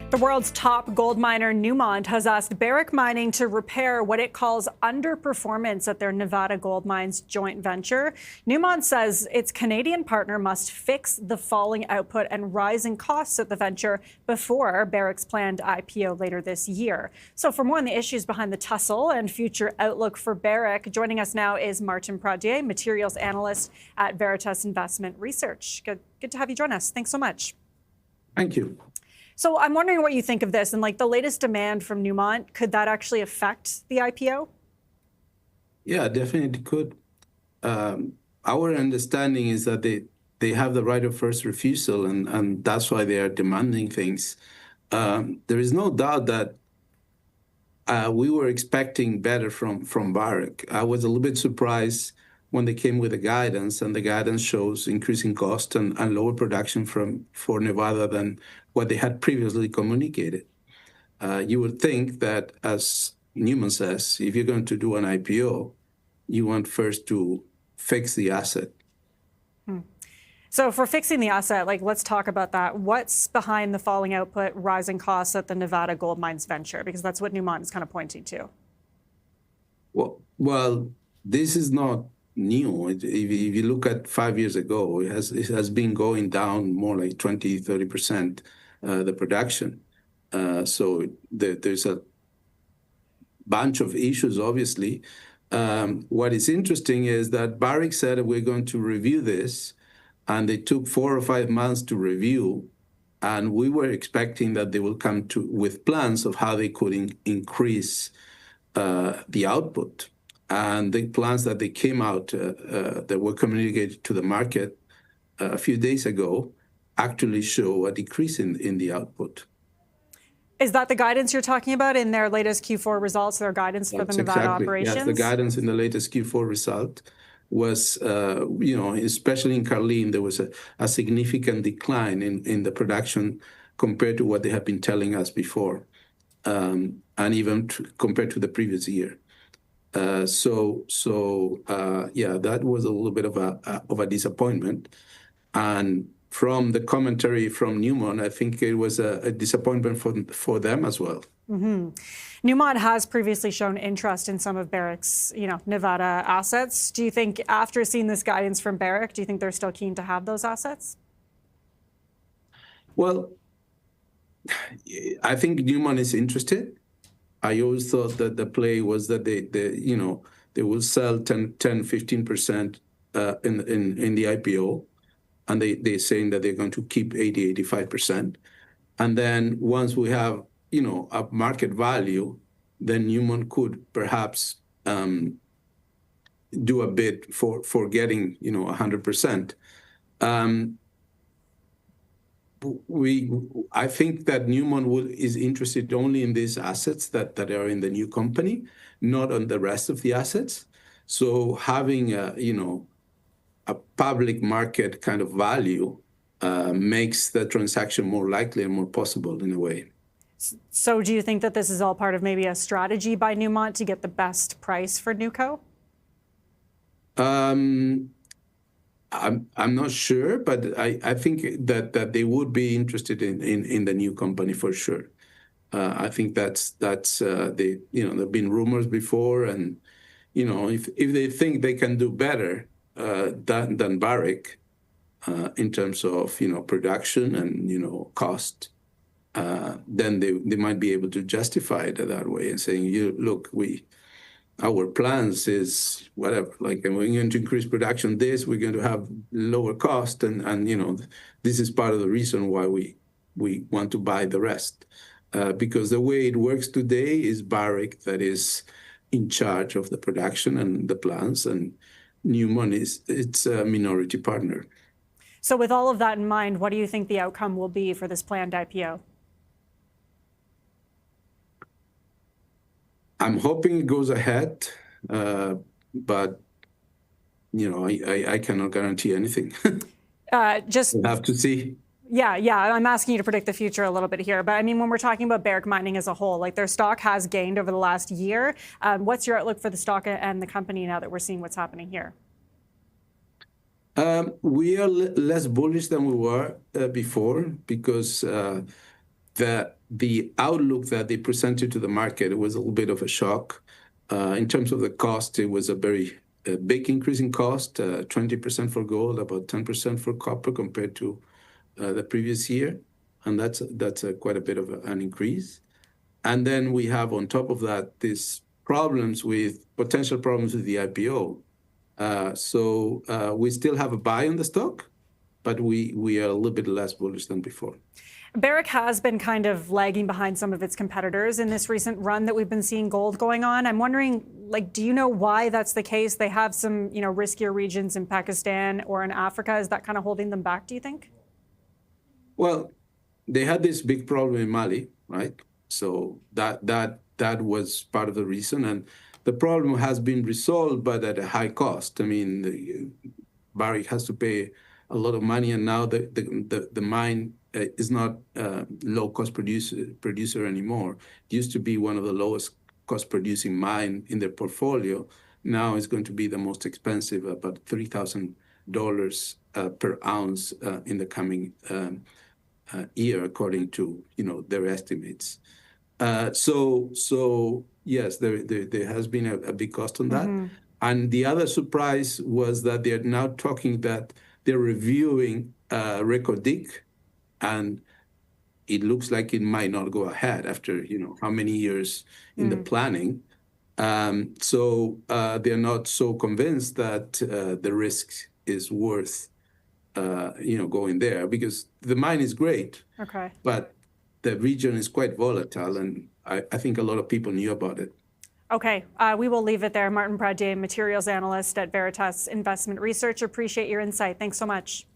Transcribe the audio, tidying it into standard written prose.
The world's top gold miner, Newmont, has asked Barrick Mining to repair what it calls underperformance at their Nevada Gold Mines joint venture. Newmont says its Canadian partner must fix the falling output and rising costs at the venture before Barrick's planned IPO later this year. So for more on the issues behind the tussle and future outlook for Barrick, joining us now is Martin Pradier, materials analyst at Veritas Investment Research. Good to have you join us. Thanks so much. Thank you. So I'm wondering what you think of this and the latest demand from Newmont. Could that actually affect the IPO? Yeah, definitely could. Our understanding is that they have the right of first refusal, and that's why they are demanding things. There is no doubt that we were expecting better from Barrick. I was a little bit surprised when they came with the guidance, and the guidance shows increasing cost and lower production for Nevada than what they had previously communicated. You would think that, as Newmont says, if you're going to do an IPO, you want first to fix the asset. So for fixing the asset, let's talk about that. What's behind the falling output, rising costs at the Nevada Gold Mines venture? Because that's what Newmont is kind of pointing to. Well, this is not new. If you look at 5 years ago, it has been going down more like 20, 30%, the production. So there's a bunch of issues, obviously. What is interesting is that Barrick said we're going to review this, and they took 4 or 5 months to review, and we were expecting that they will come with plans of how they could increase the output. And the plans that they came out, that were communicated to the market a few days ago, actually show a decrease in the output. Is that the guidance you're talking about in their latest Q4 results, their guidance for the Nevada operations? Yes, the guidance in the latest Q4 result was, especially in Carlin, there was a significant decline in the production compared to what they have been telling us before, and even compared to the previous year. Yeah, that was a little bit of a disappointment. And from the commentary from Newmont, I think it was a disappointment for them as well. Mm-hmm. Newmont has previously shown interest in some of Barrick's, Nevada assets. Do you think, after seeing this guidance from Barrick, do you think they're still keen to have those assets? Well, I think Newmont is interested. I always thought that the play was that they will sell 15% in the IPO, and they're saying that they're going to keep 85%. And then once we have a market value, then Newmont could perhaps do a bid for getting 100%. I think that Newmont is interested only in these assets that are in the new company, not on the rest of the assets. So having a public market kind of value makes the transaction more likely and more possible in a way. So do you think that this is all part of maybe a strategy by Newmont to get the best price for Newco? I'm not sure, but I think that they would be interested in the new company for sure. I think that's there've been rumors before, and if they think they can do better than Barrick in terms of production and cost, then they might be able to justify it that way and saying, look, our plans is whatever, we're going to increase production we're going to have lower cost, and this is part of the reason why we want to buy the rest. Because the way it works today is Barrick that is in charge of the production and the plans, and Newmont it's a minority partner. So with all of that in mind, what do you think the outcome will be for this planned IPO? I'm hoping it goes ahead, but I cannot guarantee anything. We'll have to see. Yeah. I'm asking you to predict the future a little bit here. But I mean, when we're talking about Barrick Mining as a whole, their stock has gained over the last year. What's your outlook for the stock and the company now that we're seeing what's happening here? We are less bullish than we were before, because the outlook that they presented to the market, it was a little bit of a shock. In terms of the cost, it was a very big increase in cost, 20% for gold, about 10% for copper compared to the previous year. And that's quite a bit of an increase. And then we have on top of that, these potential problems with the IPO. So we still have a buy on the stock, but we are a little bit less bullish than before. Barrick has been kind of lagging behind some of its competitors in this recent run that we've been seeing gold going on. I'm wondering, do you know why that's the case? They have some, riskier regions in Pakistan or in Africa. Is that kind of holding them back, do you think? Well, they had this big problem in Mali, right? So that was part of the reason. And the problem has been resolved, but at a high cost. I mean, Barrick has to pay a lot of money, and now the mine is not a low-cost producer anymore. It used to be one of the lowest cost-producing mine in their portfolio. Now it's going to be the most expensive, about $3,000 per ounce in the coming year, according to their estimates. So yes, there has been a big cost on that. Mm-hmm. And the other surprise was that they're now talking that they're reviewing Reko Diq, and it looks like it might not go ahead after how many years in the planning. So they're not so convinced that the risk is worth going there, because the mine is great. Okay. But the region is quite volatile, and I think a lot of people knew about it. Okay, we will leave it there. Martin Pradier, materials analyst at Veritas Investment Research. Appreciate your insight. Thanks so much.